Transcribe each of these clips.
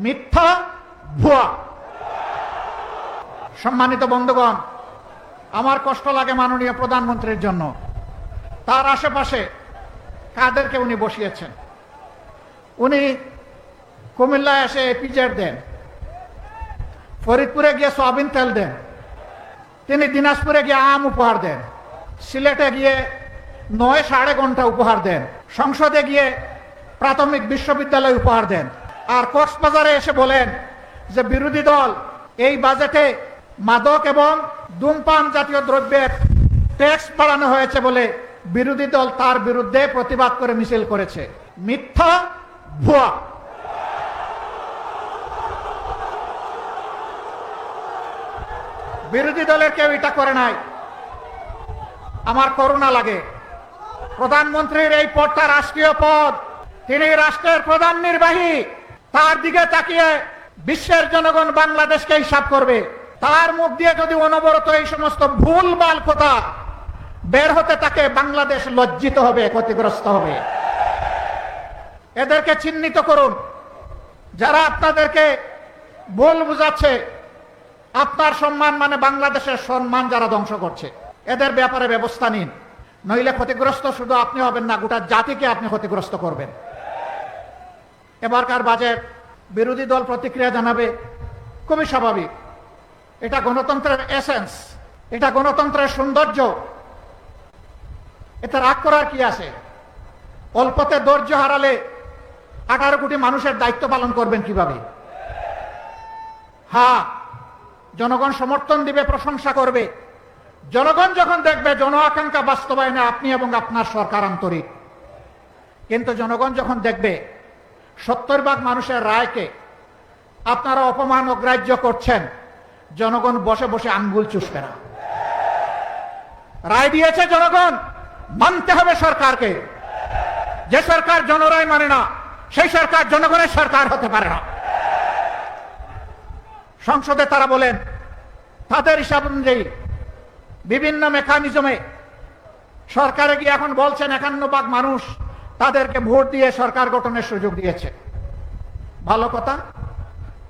মিথ্যা, ভুয়া। সম্মানিত বন্ধুগণ, আমার কষ্ট লাগে মাননীয় প্রধানমন্ত্রীর জন্য। তার আশেপাশে কাদেরকে উনি বসিয়েছেন? উনি কুমিল্লায় এসে এপিজেড দেন, ফরিদপুরে গিয়ে সয়াবিন তেল দেন, তিনি দিনাজপুরে গিয়ে আম উপহার দেন, সিলেটে গিয়ে ৯ ঘন্টা উপহার দেন, সংসদে গিয়ে প্রাথমিক বিশ্ববিদ্যালয় উপহার দেন, আর কক্সবাজারে এসে বলেন যে বিরোধী দল এই বাজেটে মাদক এবং ধূমপান জাতীয় দ্রব্যের ট্যাক্স বাড়ানো হয়েছে বলে বিরোধী দল তার বিরুদ্ধে প্রতিবাদ করে মিছিল করেছে। মিথ্যা, ভুয়া। বিরোধী দলের কেউ এটা করে নাই। আমার করুণা লাগে। প্রধানমন্ত্রীর এই পদটা রাষ্ট্রীয় পদ, তিনি রাষ্ট্রের প্রধান নির্বাহী। তার দিকে তাকিয়ে বিশ্বের জনগণ বাংলাদেশকে হিসাব করবে। তার মুখ দিয়ে যদি অনবরত এই সমস্ত ভুলভাল কথা বের হতে থাকে, বাংলাদেশ লজ্জিত হবে, ক্ষতিগ্রস্ত হবে। এদেরকে চিহ্নিত করুন। যারা আপনাদেরকে ভুল বুঝাচ্ছে, আপনার সম্মান মানে বাংলাদেশের সম্মান যারা ধ্বংস করছে, এদের ব্যাপারে ব্যবস্থা নিন। নইলে ক্ষতিগ্রস্ত শুধু আপনি হবেন না, গোটা জাতিকে আপনি ক্ষতিগ্রস্ত করবেন। এবারকার বাজেট বিরোধী দল প্রতিক্রিয়া জানাবে, খুবই স্বাভাবিক। এটা গণতন্ত্রের এসেন্স, এটা গণতন্ত্রের সৌন্দর্য। এতে রাগ করার কি আছে? অল্পতে ধৈর্য হারালে 18 কোটি মানুষের দায়িত্ব পালন করবেন কিভাবে? হ্যাঁ, জনগণ সমর্থন দিবে, প্রশংসা করবে। জনগণ যখন দেখবে জন আকাঙ্ক্ষা বাস্তবায়নে আপনি এবং আপনার সরকার আন্তরিক। কিন্তু জনগণ যখন দেখবে 70% মানুষের রায়কে আপনারা অপমান অগ্রাহ্য করছেন, জনগণ বসে বসে আঙ্গুল চুষবে না। রায় দিয়েছে জনগণ, মানতে হবে সরকারকে। যে সরকার জনরায় মানে না, সেই সরকার জনগণের সরকার হতে পারে না। সংসদে তারা বলেন তাদের হিসাব অনুযায়ী বিভিন্ন মেকানিজমে সরকারে গিয়ে এখন বলছেন 51% মানুষ তাদেরকে ভোট দিয়ে সরকার গঠনের সুযোগ দিয়েছে। ভালো কথা,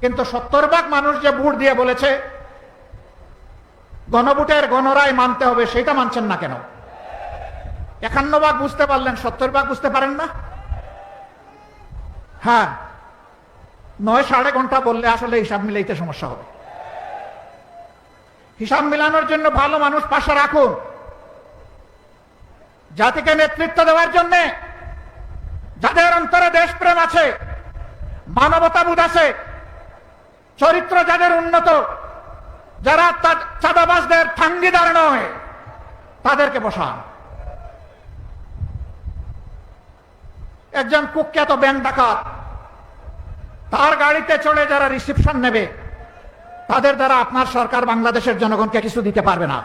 কিন্তু 70% মানুষ যে ভোট দিয়ে বলেছে গণভোটের গণরায় মানতে হবে, সেটা মানছেন না কেন? 51% বুঝতে পারলেন, 70% বুঝতে পারেন না? হ্যাঁ, 9 ঘন্টা বললে আসলে হিসাব মিলাইতে সমস্যা হবে। হিসাব মিলানোর জন্য ভালো মানুষ পাশে রাখুন, জাতিকে নেতৃত্ব দেওয়ার জন্য, যাদের অন্তরে দেশপ্রেম আছে, মানবতাবোধ আছে, চরিত্র যাদের উন্নত, যারা চাঁদাবাজদের ঠাঙ্গিদার নয়, তাদেরকে বসান। একজন কুখ্যাত ব্যাংক ডাকাত, তার গাড়িতে চড়ে যারা রিসিপশন নেবে, তাদের দ্বারা আপনার সরকার বাংলাদেশের জনগণকে কিছু দিতে পারবে না।